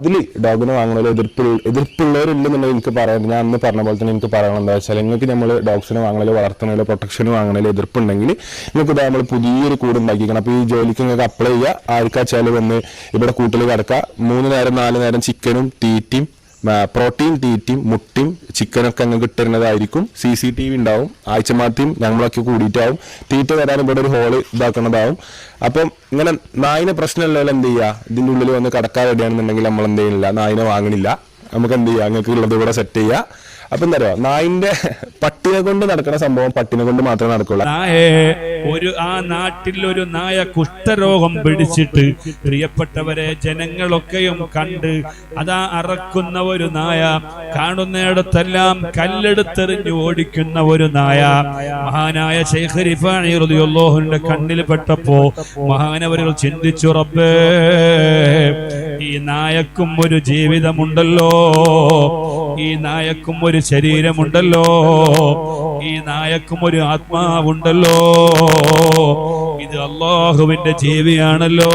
ഇതില് ഡോഗിനെ വാങ്ങണല്ലോ എതിർപ്പുള്ളവരില്ലെന്നുണ്ടെങ്കിൽ എനിക്ക് പറയാം. ഞാൻ അന്ന് പറഞ്ഞ പോലെ തന്നെ എനിക്ക് പറയണം എന്താ വെച്ചാൽ, നിങ്ങൾക്ക് നമ്മൾ ഡോഗ്സിനെ വാങ്ങണല്ലോ വളർത്തണല്ലോ പ്രൊട്ടക്ഷന് വാങ്ങണല്ലോ എതിർപ്പുണ്ടെങ്കിൽ നിങ്ങൾക്ക് ഇതാ നമ്മൾ പുതിയൊരു കൂട് ഉണ്ടാക്കിക്കണം. അപ്പോൾ ഈ ജോലിക്ക് നിങ്ങൾക്ക് അപ്ലൈ ചെയ്യുക. ആർക്കാച്ചാലും വന്ന് ഇവിടെ കൂട്ടിൽ കിടക്കുക. 3 നേരം 4 നേരം ചിക്കനും തീറ്റയും പ്രോട്ടീൻ തീറ്റയും മുട്ടയും ചിക്കനൊക്കെ അങ്ങ് കിട്ടുന്നതായിരിക്കും. CCTV ഉണ്ടാവും. ആഴ്ചമാത്തിയും ഞങ്ങളൊക്കെ കൂടിയിട്ടാവും. തീറ്റ തരാൻ ഇവിടെ ഒരു ഹോള് ഇതാക്കുന്നതാവും. അപ്പം ഇങ്ങനെ നായിനെ പ്രശ്നമുള്ളവരെ എന്ത് ചെയ്യുക, ഇതിൻ്റെ ഉള്ളിൽ വന്ന് കടക്കാൻ റെഡിയാണെന്നുണ്ടെങ്കിൽ നമ്മൾ എന്ത് ചെയ്യുന്നില്ല, നായിനെ വാങ്ങണില്ല. നമുക്ക് എന്ത് ചെയ്യുക, നിങ്ങൾക്ക് ഉള്ളത് ഇവിടെ സെറ്റ് ചെയ്യുക. അപ്പൊ എന്താ പറയുക, നായിന്റെ പട്ടിനെ കൊണ്ട് നടക്കുന്ന സംഭവം പട്ടിനെ കൊണ്ട് മാത്രമേ നടക്കുള്ളൂ. ആ നാട്ടിൽ ഒരു നായ കുഷ്ഠരോഗം പിടിച്ചിട്ട് പ്രിയപ്പെട്ടവരെ ജനങ്ങളൊക്കെയും കണ്ട് അതാ അറക്കുന്ന ഒരു നായ, കാണുന്നിടത്തെല്ലാം കല്ലെടുത്തെറിഞ്ഞു ഓടിക്കുന്ന ഒരു നായ. മഹാനായ ശൈഖ് റിഫാഇ റളിയല്ലാഹുവിന്റെ കണ്ണിൽ പെട്ടപ്പോ മഹാനവരുകൾ ചിന്തിച്ചു, റബ്ബേ ഈ നായക്കും ഒരു ജീവിതമുണ്ടല്ലോ, ഈ നായക്കും ഒരു ശരീരമുണ്ടല്ലോ, ഈ നായക്കും ഒരു ആത്മാവുണ്ടല്ലോ, ഇത് അല്ലാഹുവിന്റെ ജീവിയാണല്ലോ.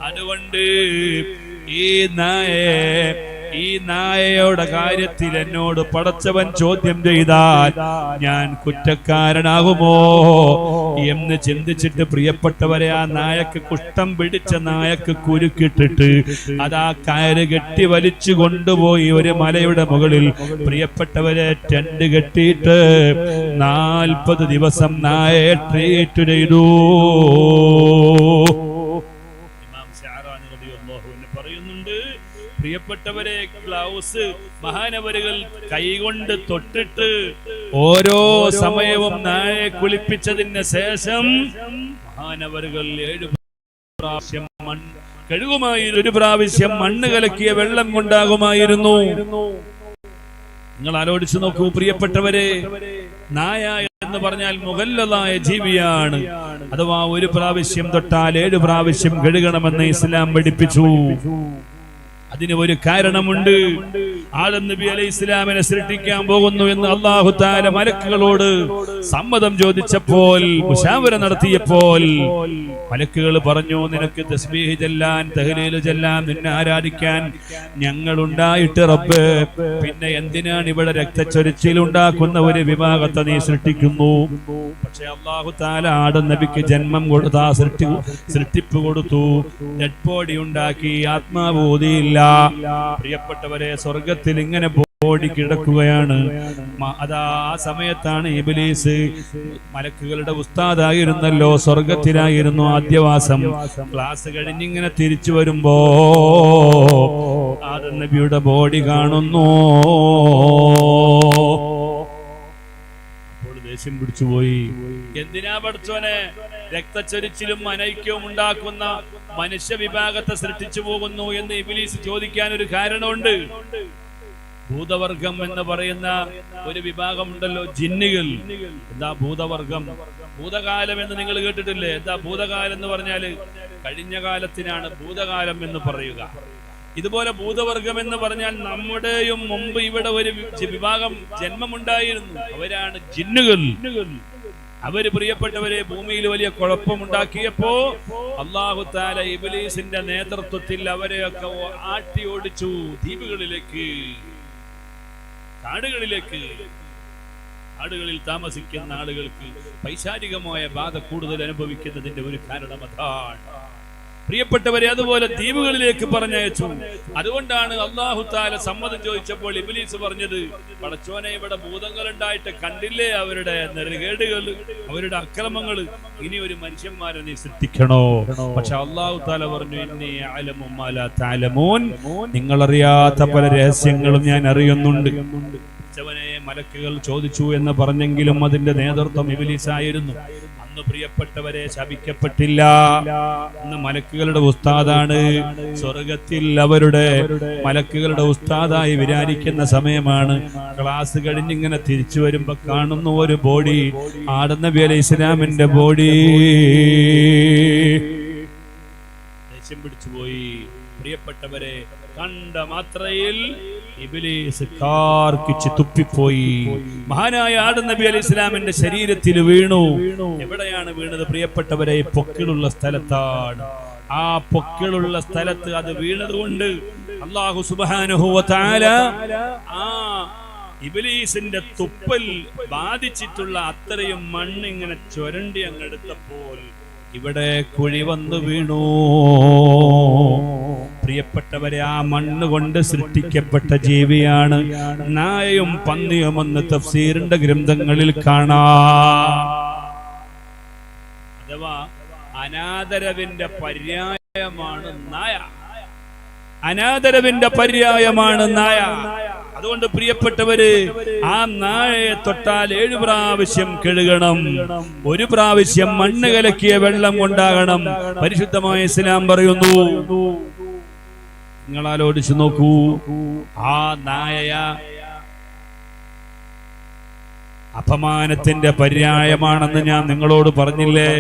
അതുകൊണ്ട് ഈ നായയുടെ കാര്യത്തിൽ എന്നോട് പടച്ചവൻ ചോദ്യം ചെയ്താൽ ഞാൻ കുറ്റക്കാരനാകുമോ എന്ന് ചിന്തിച്ചിട്ട് പ്രിയപ്പെട്ടവരെ, ആ നായക്ക് കുഷ്ഠം പിടിച്ച നായക്ക് കുരുക്കിട്ടിട്ട് അതാ കയറ് കെട്ടി വലിച്ചു കൊണ്ടുപോയി ഒരു മലയുടെ മുകളിൽ പ്രിയപ്പെട്ടവരെ ടെന്റ് കെട്ടിയിട്ട് 40 ദിവസം നായയെ ട്രീറ്റ് ചെയ്തു. പറയുന്നുണ്ട്, പ്രിയപ്പെട്ടവരെ ഗ്ലൗസ് മഹാനവരുകൾ കൈകൊണ്ട് തൊട്ടിട്ട് ഓരോ സമയവും നായയെ കുളിപ്പിച്ചതിന് ശേഷം മഹാനവരുകൾ 7 പ്രാവശ്യം കഴുകുമായിരുന്നു. 1 പ്രാവശ്യം മണ്ണ് കലക്കിയ വെള്ളം കൊണ്ടാകുമായിരുന്നു. നിങ്ങൾ ആലോചിച്ചു നോക്കൂ പ്രിയപ്പെട്ടവരെ, നായ എന്ന് പറഞ്ഞാൽ മുഗല്ലദായ ജീവിയാണ്. അഥവാ 1 പ്രാവശ്യം തൊട്ടാൽ 7 പ്രാവശ്യം കഴുകണമെന്ന് ഇസ്ലാം പഠിപ്പിച്ചു. അതിന് ഒരു കാരണമുണ്ട്. ആദം നബി അലൈഹി ഇസ്ലാമിനെ സൃഷ്ടിക്കാൻ പോകുന്നു എന്ന് അല്ലാഹു തആല മലക്കുകളോട് സമ്മതം ചോദിച്ചപ്പോൾ, മുശാവറ നടത്തിയപ്പോൾ മലക്കുകൾ പറഞ്ഞു, നിനക്ക് തസ്ബീഹ് ചൊല്ലാൻ, തഹ്ലീൽ ചൊല്ലാൻ, നിന്നെ ആരാധിക്കാൻ ഞങ്ങളുണ്ടായിട്ട് റബ്ബ്, പിന്നെ എന്തിനാണ് ഇവിടെ രക്തച്ചൊരിച്ചിൽ ഉണ്ടാക്കുന്ന ഒരു വിഭാഗത്തെ നീ സൃഷ്ടിക്കുന്നു? പക്ഷെ അല്ലാഹു തആല ആദം നബിക്ക് ജന്മം കൊടുത്താ സൃഷ്ടിപ്പ് കൊടുത്തു, ഡെഡ് ബോഡി ഉണ്ടാക്കി, ആത്മാവ് ഊതിയില്ല. പ്രിയപ്പെട്ടവരെ, സ്വർഗത്തിൽ ഇങ്ങനെ ബോഡി കിടക്കുകയാണ്. അതാ ആ സമയത്താണ് ഇബ്ലീസ്, മലക്കുകളുടെ ഉസ്താദായിരുന്നല്ലോ, സ്വർഗത്തിലായിരുന്നു ആദ്യവാസം. ക്ലാസ് കഴിഞ്ഞിങ്ങനെ തിരിച്ചു വരുമ്പോ ആദം നബിയുടെ ബോഡി കാണുന്നു. ദേഷ്യം പിടിച്ചുപോയി. എന്തിനാ പഠിച്ചോനെ രക്തച്ചൊരിച്ചിലും അനൈക്യവും ഉണ്ടാക്കുന്ന മനുഷ്യ വിഭാഗത്തെ സൃഷ്ടിച്ചു പോകുന്നു എന്ന് ഇബ്ലീസ് ചോദിക്കാൻ ഒരു കാരണമുണ്ട്. ഭൂതവർഗം എന്ന് പറയുന്ന ഒരു വിഭാഗം ഉണ്ടല്ലോ, ജിന്നുകൾ. എന്താ ഭൂതവർഗം? ഭൂതകാലം എന്ന് നിങ്ങൾ കേട്ടിട്ടില്ലേ? എന്താ ഭൂതകാലം എന്ന് പറഞ്ഞാല് കഴിഞ്ഞ കാലത്തിനാണ് ഭൂതകാലം എന്ന് പറയുക. ഇതുപോലെ ഭൂതവർഗം എന്ന് പറഞ്ഞാൽ നമ്മുടെയും മുമ്പ് ഇവിടെ ഒരു വിഭാഗം ജന്മമുണ്ടായിരുന്നു. അവരാണ് ജിന്നുകൾ. അവര് പ്രിയപ്പെട്ടവരെ ഭൂമിയിൽ വലിയ കുഴപ്പമുണ്ടാക്കിയപ്പോ അല്ലാഹു തആല ഇബ്ലീസിന്റെ നേതൃത്വത്തിൽ അവരെയൊക്കെ ആട്ടി ഓടിച്ചു ദ്വീപുകളിലേക്ക്, കാടുകളിലേക്ക്. കാടുകളിൽ താമസിക്കുന്ന ആളുകൾക്ക് പൈശാചികമായ ബാധ കൂടുതൽ അനുഭവിക്കുന്നതിന്റെ ഒരു കാരണം അതാണ് പ്രിയപ്പെട്ടവരെ. അതുപോലെ ദ്വീപുകളിലേക്ക് പറഞ്ഞയച്ചു. അതുകൊണ്ടാണ് അല്ലാഹു തആല സമ്മതം ചോദിച്ചപ്പോൾ ഇബ്ലീസ് പറഞ്ഞത്, പടച്ചോനെ ഇവിടെ ഭൂതങ്ങൾ ഉണ്ടായിട്ട് കണ്ടില്ലേ അവരുടെ നെറുകേടുകൾ, അവരുടെ അക്രമങ്ങൾ, ഇനി ഒരു മനുഷ്യന്മാരെ നീ സൃഷ്ടിക്കണോ? പക്ഷെ അല്ലാഹു തആല പറഞ്ഞു, ഇന്നി അഅലമു മാ ലാ തഅലമൂൻ, നിങ്ങൾ അറിയാത്ത പല രഹസ്യങ്ങളും ഞാൻ അറിയുന്നുണ്ട്. മലക്കുകൾ ചോദിച്ചു എന്ന് പറഞ്ഞെങ്കിലും അതിന്റെ നേതൃത്വം ഇബ്ലീസായിരുന്നു. അന്ന് പ്രിയപ്പെട്ടവരെ ശപിക്കപ്പെട്ടില്ല. അന്ന് മലക്കുകളുടെ ഉസ്താദാണ്. സ്വർഗത്തിൽ അവരുടെ മലക്കുകളുടെ ഉസ്താദായി വിരാജിക്കുന്ന സമയമാണ്. ക്ലാസ് കഴിഞ്ഞിങ്ങനെ തിരിച്ചു വരുമ്പോ കാണുന്നു ഒരു ബോഡി, ആദം നബി അലൈഹി ഇസ്ലാമിന്റെ ബോഡി. ദേഷ്യം പിടിച്ചുപോയി പ്രിയപ്പെട്ടവരെ. കണ്ട മാത്രയിൽ ഇബ്ലീസ് കാർക്കിച്ച് തുപ്പിപ്പോയി. മഹാനായ ആദം നബി അലൈഹി ഇസ്ലാമിന്റെ ശരീരത്തിൽ വീണു. എവിടെയാണ് വീണത് പ്രിയപ്പെട്ടവരെ? പൊക്കിളുള്ള സ്ഥലത്താണ്. ആ പൊക്കിളുള്ള സ്ഥലത്ത് അത് വീണതുകൊണ്ട് അല്ലാഹു സുബ്ഹാനഹു വ തആല ആ ഇബ്ലീസിന്റെ തുപ്പൽ ബാധിച്ചിട്ടുള്ള അത്രയും മണ്ണ് ഇങ്ങനെ ചുരണ്ടി അങ്ങെടുത്തപ്പോൾ ഇവിടെ കുഴി വന്നു വീണു. പ്രിയപ്പെട്ടവരെ, ആ മണ്ണ് കൊണ്ട് സൃഷ്ടിക്കപ്പെട്ട ജീവിയാണ് നായയും പന്നിയുമെന്ന് തഫ്സീറിന്റെ ഗ്രന്ഥങ്ങളിൽ കാണാം. അഥവാ അനാദരവിന്റെ പര്യായമാണ് നായ. അനാദരവിന്റെ പര്യായമാണ് നായ. അതുകൊണ്ട് പ്രിയപ്പെട്ടവര്, ആ നായയെ തൊട്ടാൽ 7 പ്രാവശ്യം കഴുകണം. 1 പ്രാവശ്യം മണ്ണ് കലക്കിയ വെള്ളം കൊണ്ടാകണം. പരിശുദ്ധമായ ഇസ്ലാം പറയുന്നു. നിങ്ങൾ ആലോചിച്ചു നോക്കൂ, ആ നായ അപമാനത്തിന്റെ പര്യായമാണെന്ന് ഞാൻ നിങ്ങളോട് പറഞ്ഞില്ലേ?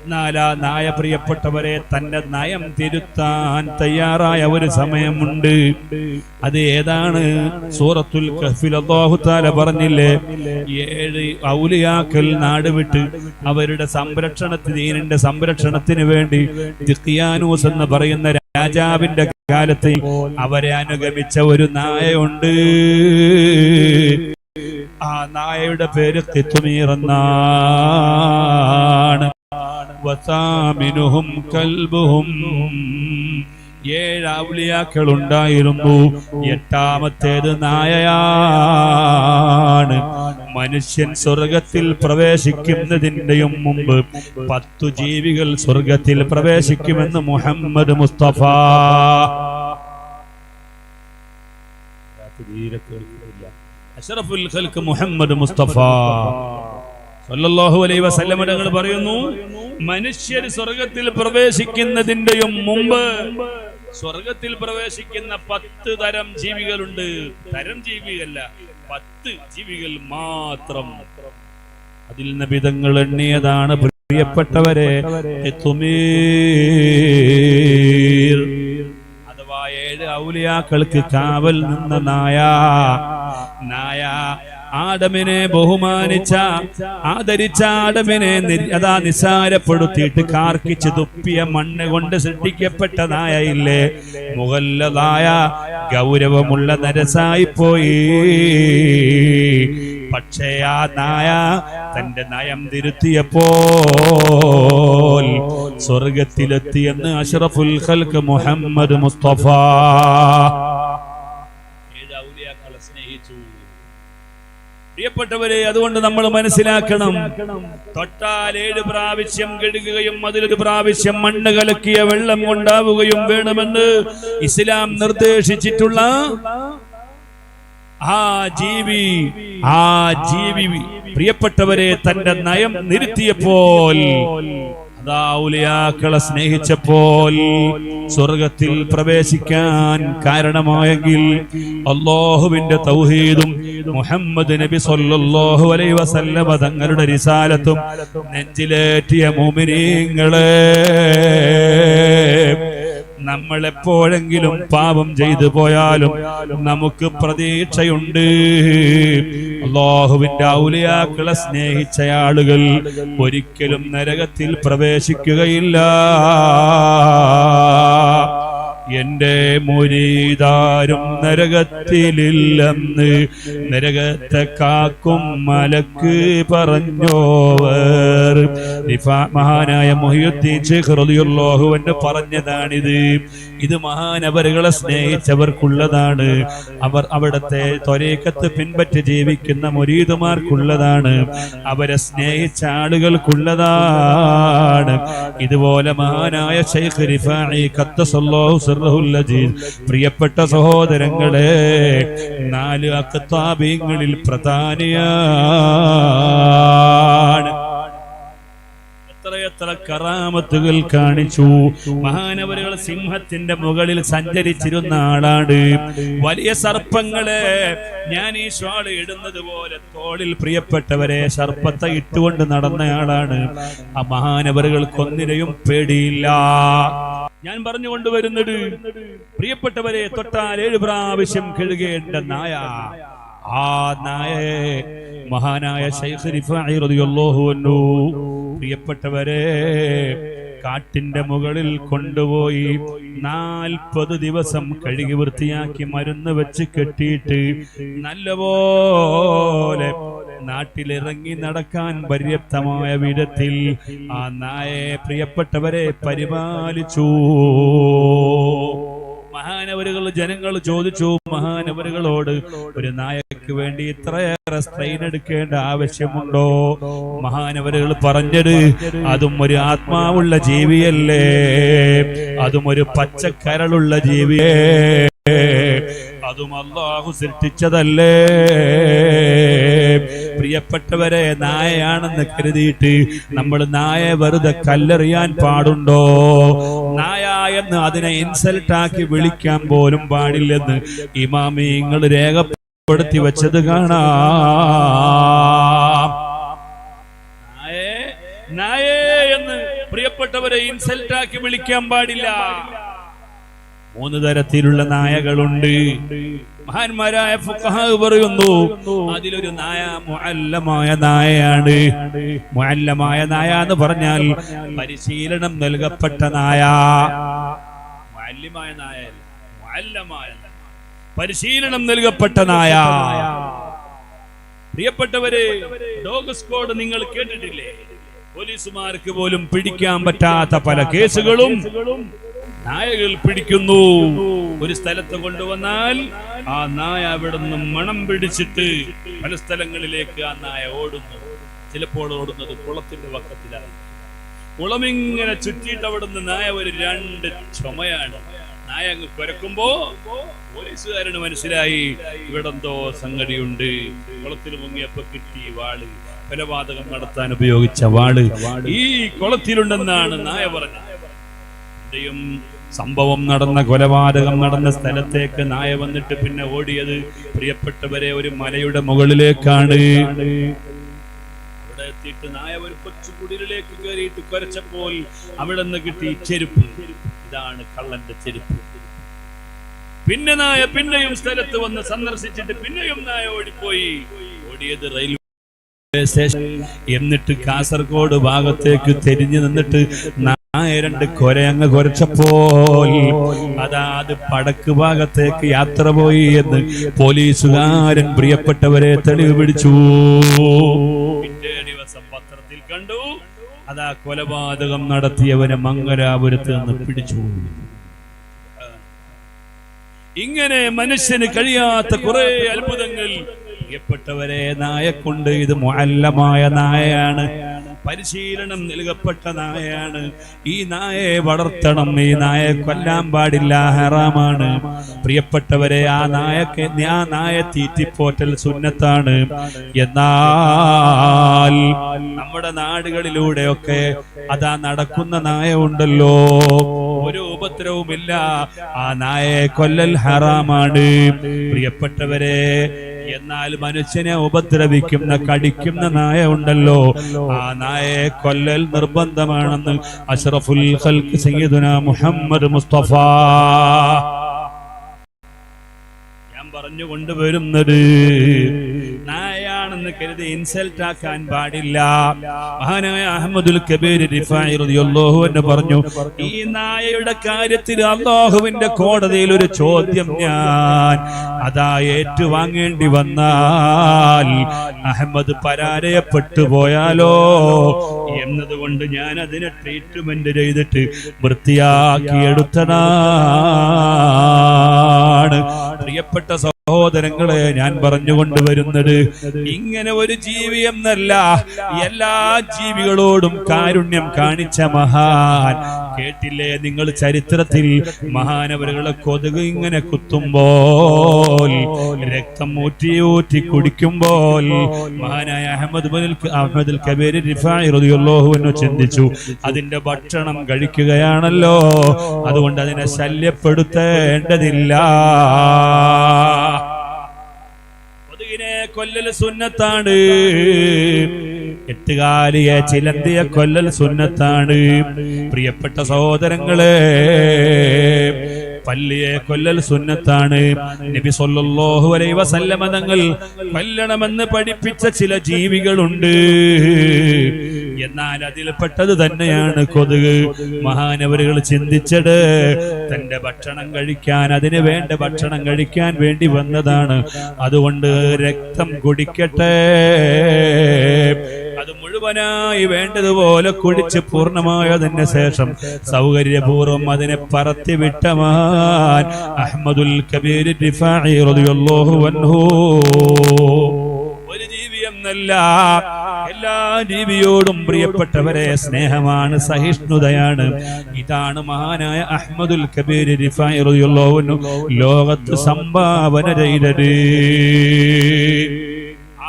എന്നാൽ ആ നായ, പ്രിയപ്പെട്ടവരെ, തന്റെ നയം തിരുത്താൻ തയ്യാറായ ഒരു സമയമുണ്ട്. അത് ഏതാണ്? സൂറത്തുൽ കഹ്ഫിൽ അല്ലാഹു തആല പറഞ്ഞില്ലേ, 7 ഔലിയാക്കൾ നാട് വിട്ട് അവരുടെ ദീനിന്റെ സംരക്ഷണത്തിന് വേണ്ടി ദിഖ്യാനൂസ് എന്ന് പറയുന്ന രാജാവിന്റെ കാലത്ത് അവരെ അനുഗമിച്ച ഒരു നായയുണ്ട്. ആ നായയുടെ പേര് ഖിത്മീർ എന്നാണ്. വസാമിനുഹും കൽബുഹും. 7 ഔലിയാക്കൾ ഉണ്ടായിരുന്നു. 8ാമത്തേത് നായയാണ്. മനുഷ്യൻ സ്വർഗത്തിൽ പ്രവേശിക്കുന്നതിന്റെയും മുമ്പ് 10 ജീവികൾ സ്വർഗത്തിൽ പ്രവേശിക്കുമെന്ന് മുഹമ്മദ് മുസ്തഫ. അഷ്റഫുൽ ഖൽഖ് മുഹമ്മദ് മുസ്തഫ സല്ലല്ലാഹു അലൈഹി വസല്ലം തങ്ങൾ പറയുന്നു, മനുഷ്യർ സ്വർഗത്തിൽ പ്രവേശിക്കുന്നതിന്റെയും മുമ്പ് സ്വർഗത്തിൽ പ്രവേശിക്കുന്ന 10 തരം ജീവികളുണ്ട്. തരം ജീവിയല്ല, 10 ജീവികൾ മാത്രം. അതിൽ നബി തങ്ങൾ എണ്ണിയതാണ്, പ്രിയപ്പെട്ടവരെ, ഖിത്മീർ അഥവാ 7 ഔലിയാക്കൾക്ക് കാവൽ നിന്ന നായ ആദമിനെ ബഹുമാനിച്ച, ആദരിച്ച ആദമിനെ നിസാരപ്പെടുത്തിയിട്ട് കാർക്കിച്ച് തുപ്പിയ മണ്ണ് കൊണ്ട് സൃഷ്ടിക്കപ്പെട്ട നായയില്ലേ, മുഗല്ലദായ ഗൗരവമുള്ള നരസായിപ്പോയി. പക്ഷേ ആ നായ തന്റെ നയം തിരുത്തിയപ്പോൾ സ്വർഗത്തിലെത്തിയെന്ന് അഷ്റഫുൽ ഖൽഖ് മുഹമ്മദ് മുസ്തഫ. 7 ഔലിയാക്കളെ സ്നേഹിച്ചു. പ്രിയപ്പെട്ടവരെ, അതുകൊണ്ട് നമ്മൾ മനസ്സിലാക്കണം, തൊട്ടാൽ 7 പ്രാവശ്യം കഴുകുകയും അതിലൊരു പ്രാവശ്യം മണ്ണ് കലക്കിയ വെള്ളം കൊണ്ടാവുകയും വേണമെന്ന് ഇസ്ലാം നിർദ്ദേശിച്ചിട്ടുള്ള ആ ജീവി പ്രിയപ്പെട്ടവരെ തന്റെ നയം നിരുത്തിയപ്പോൾ, അതാ ഔലിയാക്കളെ സ്നേഹിച്ചപ്പോൾ സ്വർഗത്തിൽ പ്രവേശിക്കാൻ കാരണമായെങ്കിൽ അല്ലാഹുവിന്റെ തൗഹീദും മുഹമ്മദ് നബി സല്ലല്ലാഹു അലൈഹി വസല്ലം തങ്ങളുടെ റിസാലത്തും നെഞ്ചിലേറ്റിയ മുഅ്മിനീങ്ങളെ, നമ്മൾ എപ്പോഴെങ്കിലും പാപം ചെയ്തു പോയാലും നമുക്ക് പ്രതീക്ഷയുണ്ട്. അല്ലാഹുവിന്റെ ഔലിയാക്കളെ സ്നേഹിച്ച ആളുകൾ ഒരിക്കലും നരകത്തിൽ പ്രവേശിക്കുകയില്ല. എന്റെ മുരീദാരും നരകത്തിലില്ലെന്ന് നരകത്തെ കാക്കും മലക്ക് പറഞ്ഞോവർ. മഹാനായ മുഹിയുദ്ദീൻ ശൈഖ് റളിയല്ലാഹു അൻഹു പറഞ്ഞതാണിത്. ഇത് മഹാനവറുകളെ സ്നേഹിച്ചവർക്കുള്ളതാണ്. അവർ അവിടത്തെ ത്വരീഖത്ത് പിൻപറ്റി ജീവിക്കുന്ന മുരീദുമാർക്കുള്ളതാണ്. അവരെ സ്നേഹിച്ച ആളുകൾക്കുള്ളതാണ്. ഇതുപോലെ മഹാനായ ശൈഖ് റിഫാഇ ഖദ്ദസല്ലാഹു സിർറഹുൽ അസീസ്, പ്രിയപ്പെട്ട സഹോദരങ്ങളെ, 4 അഖ്താബീങ്ങളിൽ പ്രധാനിയാണ്. എത്ര കറാമത്തുകൾ കാണിച്ചു. മഹാനവരുകൾ സിംഹത്തിന്റെ മുകളിൽ സഞ്ചരിച്ചിരുന്ന ആളാണ്. വലിയ സർപ്പങ്ങളെ ഞാൻ ഈ ഷാള് ഇടുന്നത് പോലെ തോളിൽ, പ്രിയപ്പെട്ടവരെ, സർപ്പത്തെ ഇട്ടുകൊണ്ട് നടന്നയാളാണ്. ആ മഹാനവറുകൾക്കൊന്നിനെയും പേടിയില്ല. ഞാൻ പറഞ്ഞുകൊണ്ടുവരുന്നത്, പ്രിയപ്പെട്ടവരെ, തൊട്ടാൽ 7 പ്രാവശ്യം കഴുകേണ്ട നായ, ആ നായയെ മഹാനായ ശൈഖ് റിഫാഇ റളിയല്ലാഹു അൻഹു, പ്രിയപ്പെട്ടവരെ, കാട്ടിന്റെ മുകളിൽ കൊണ്ടുപോയി 40 ദിവസം കഴുകി വൃത്തിയാക്കി മരുന്ന് വെച്ച് കെട്ടിയിട്ട് നല്ലപോലെ നാട്ടിലിറങ്ങി നടക്കാൻ പര്യാപ്തമായ വിധത്തിൽ ആ നായയെ പ്രിയപ്പെട്ടവരെ പരിപാലിച്ചു. മഹാനവരുകൾ ജനങ്ങൾ ചോദിച്ചു മഹാനവരുകളോട്, ഒരു നായക്ക് വേണ്ടി ഇത്രയേറെ സ്ട്രെയിൻ എടുക്കേണ്ട ആവശ്യമുണ്ടോ? മഹാനവരുകൾ പറഞ്ഞത്, അതും ഒരു ആത്മാവുള്ള ജീവിയല്ലേ, അതും ഒരു പച്ചക്കരളുള്ള ജീവിയേ, അതും അല്ലാഹു സൃഷ്ടിച്ചതല്ലേ. പ്രിയപ്പെട്ടവരെ, നായയാണെന്ന് കരുതിയിട്ട് നമ്മൾ നായയെ വെറുതെ കല്ലെറിയാൻ പാടുണ്ടോ? നായ എന്ന് അതിനെ ഇൻസൾട്ടാക്കി വിളിക്കാൻ പോലും പാടില്ലെന്ന് ഇമാമിങ്ങൾ രേഖപ്പെടുത്തി വെച്ചത് കാണാം. നായേ എന്ന് പ്രിയപ്പെട്ടവരെ ഇൻസൾട്ടാക്കി വിളിക്കാൻ പാടില്ല. 3 തരത്തിലുള്ള നായകളുണ്ട്. മഹാന്മാരായ ഫുഖഹാ പറയുന്നു, അതിലൊരു നായ മുഅല്ലമായ നായയാണ്. മുഅല്ലമായ നായ എന്ന് പറഞ്ഞാൽ പരിശീലനം നൽകപ്പെട്ട നായ. മുഅല്ലിമായ നായല്ല, മുഅല്ലമായ പരിശീലനം നൽകപ്പെട്ട നായ. പ്രിയപ്പെട്ടവരെ, ഡോഗ് സ്ക്വാഡ് നിങ്ങൾ കേട്ടിട്ടില്ലേ? പോലീസുമാർക്ക് പോലും പിടിക്കാൻ പറ്റാത്ത പല കേസുകളും നായകൾ പിടിക്കുന്നു. ഒരു സ്ഥലത്ത് കൊണ്ടുവന്നാൽ ആ നായ അവിടെ നിന്ന് മണം പിടിച്ചിട്ട് പല സ്ഥലങ്ങളിലേക്ക് ആ നായ ഓടുന്നു. ചിലപ്പോൾ ഓടുന്നത് കുളത്തിന്റെ വക്കത്തിലാണ്. കുളമിങ്ങനെ ചുറ്റിയിട്ട് അവിടുന്ന് നായ ഒരു 2 ചുമയാണ്. നായ അങ്ങ് കുരക്കുമ്പോ പോലീസുകാരന് മനസ്സിലായി ഇവിടെ എന്തോ സംഗതിയുണ്ട്. കുളത്തിൽ മുങ്ങിയപ്പോ കിട്ടി വാള്, കൊലപാതകം നടത്താൻ ഉപയോഗിച്ച വാള് ഈ കുളത്തിലുണ്ടെന്നാണ് നായ പറഞ്ഞത്. സംഭവം നടന്ന, കൊലപാതകം നടന്ന സ്ഥലത്തേക്ക് നായ വന്നിട്ട് പിന്നെ ഓടിയത് പ്രിയപ്പെട്ടവരെ ഒരു മലയുടെ മുകളിലേക്കാണ്. അവിടെ എത്തിയിട്ട് നായ ഒരു കൊച്ചു കുടിലേക്ക് കയറിയിട്ട് കുരച്ചപ്പോൾ അവിടെ നിന്ന് കിട്ടി ചെരുപ്പ്. ഇതാണ് കള്ളന്റെ ചെരുപ്പ്. പിന്നെ നായ പിന്നെയും സ്ഥലത്ത് വന്ന് സന്ദർശിച്ചിട്ട് പിന്നെയും നായ ഓടിപ്പോയി. ഓടിയത് റെയിൽവേ സ്റ്റേഷൻ. എന്നിട്ട് കാസർഗോഡ് ഭാഗത്തേക്ക് തിരിഞ്ഞു നിന്നിട്ട് നായ 2 കൊരയങ്ങ് കുരച്ചപ്പോൾ അത് പടക്ക് ഭാഗത്തേക്ക് യാത്ര പോയി എന്ന് പോലീസുകാരൻ പ്രിയപ്പെട്ടവരെ തെളിവ് പിടിച്ചു. പിറ്റേ ദിവസം പത്രത്തിൽ കണ്ടു, അതാ കൊലപാതകം നടത്തിയവനെ മംഗലാപുരത്ത് നിന്ന് പിടിച്ചു. ഇങ്ങനെ മനുഷ്യന് കഴിയാത്ത കുറെ അത്ഭുതങ്ങൾ പ്രിയപ്പെട്ടവരെ നായക്കൊണ്ട്. ഇത് മുഅല്ലമായ നായയാണ്, പരിശീലനം നൽകപ്പെട്ട നായയാണ്. ഈ നായയെ വളർത്തണം, ഈ നായയെ കൊല്ലാൻ പാടില്ല, ഹറാമാണ്. പ്രിയപ്പെട്ടവരെ, ആ നായ തീറ്റിപ്പോറ്റൽ സുന്നത്താണ്. എന്നാൽ നമ്മുടെ നാടുകളിലൂടെയൊക്കെ അതാ നടക്കുന്ന നായ ഉണ്ടല്ലോ, ഒരു ഉപദ്രവവുമില്ല, ആ നായയെ കൊല്ലൽ ഹറാമാണ്. പ്രിയപ്പെട്ടവരെ, എന്നാൽ മനുഷ്യനെ ഉപദ്രവിക്കുന്ന, കടിക്കുന്ന നായ ഉണ്ടല്ലോ, ആ നായയെ കൊല്ലൽ നിർബന്ധമാണെന്ന് അഷ്റഫുൽ ഖൽഖ് സയ്യിദുനാ മുഹമ്മദ് മുസ്തഫ ഞാൻ പറഞ്ഞു കൊണ്ടുവരുന്നത്. നായാണെന്ന് കരുതി ഇൻസൾട്ട് ആക്കാൻ പാടില്ല. മഹാനായ അഹ്മദുൽ കബീർ റിഫായി റളിയല്ലാഹു അൻഹു പറഞ്ഞു, ഈ നായയുടെ കാര്യത്തിൽ അല്ലാഹുവിന്റെ കോടതിയിൽ ഒരു ചോദ്യം ഞാൻ അതാ ഏറ്റുവാങ്ങേണ്ടി വന്നാൽ അഹമ്മദ് പരാജയപ്പെട്ടു പോയാലോ എന്നതുകൊണ്ട് ഞാൻ അതിനെ ട്രീറ്റ്മെന്റ് ചെയ്തിട്ട് വൃത്തിയാക്കിയെടുത്തതാണ്. പ്രിയപ്പെട്ട സഹോദരങ്ങളെ, ഞാൻ പറഞ്ഞുകൊണ്ടുവരുന്നത്, ഇങ്ങനെ ഒരു ജീവി എന്നല്ല, എല്ലാ ജീവികളോടും കാരുണ്യം കാണിച്ച മഹാൻ. കേട്ടില്ലേ നിങ്ങൾ ചരിത്രത്തിൽ മഹാനവരുകളെ കൊതുക് ഇങ്ങനെ കുത്തുമ്പോൾ, രക്തം ഊറ്റി ഊറ്റി കുടിക്കുമ്പോൾ മഹാനായ അഹ്മദുൽ കബീർ റിഫായി റളിയല്ലാഹു അൻഹു ചിന്തിച്ചു, അതിന്റെ ഭക്ഷണം കഴിക്കുകയാണല്ലോ, അതുകൊണ്ട് അതിനെ ശല്യപ്പെടുത്തേണ്ടതില്ല. കൊതുകിനെ കൊല്ലൽ സുന്നത്താണ്, എട്ടുകാലിയെ ചിലന്തിയെ കൊല്ലൽ സുന്നത്താണ്. പ്രിയപ്പെട്ട സഹോദരങ്ങളെ, പല്ലിയെ കൊല്ലൽ സുന്നത്താണ്. നബി സല്ലല്ലാഹു അലൈഹി വസല്ലമ തങ്ങൾ കൊല്ലണമെന്ന് പഠിപ്പിച്ച ചില ജീവികളുണ്ട്. എന്നാൽ അതിൽപ്പെട്ടത് തന്നെയാണ് കൊതുക്. മഹാനവരുകൾ ചിന്തിച്ചത് തന്റെ ഭക്ഷണം കഴിക്കാൻ, അതിന് വേണ്ട ഭക്ഷണം കഴിക്കാൻ വേണ്ടി വന്നതാണ്, അതുകൊണ്ട് രക്തം കുടിക്കട്ടെ, അത് മുഴുവനായി വേണ്ടതുപോലെ കുടിച്ച് പൂർണ്ണമായതിന് ശേഷം സൗകര്യപൂർവ്വം അതിനെ പറത്തി വിട്ട മഹാൻ അഹ്മദുൽ കബീർ റിഫാഇ റളിയല്ലാഹു അൻഹു. ഒരു ജീവി എന്നല്ല, എല്ലാ ജീവിയോടും പ്രിയപ്പെട്ടവരെ സ്നേഹമാണ്, സഹിഷ്ണുതയാണ്. ഇതാണ് മഹാനായ അഹ്മദുൽ കബീർ റിഫാഇ റളിയല്ലാഹു അൻഹു ലോകത്ത് സംഭാവന ചെയ്തത്.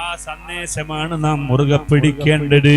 ആ സന്ദേശമാണ് നാം മുറുകെ പിടിക്കേണ്ടത്.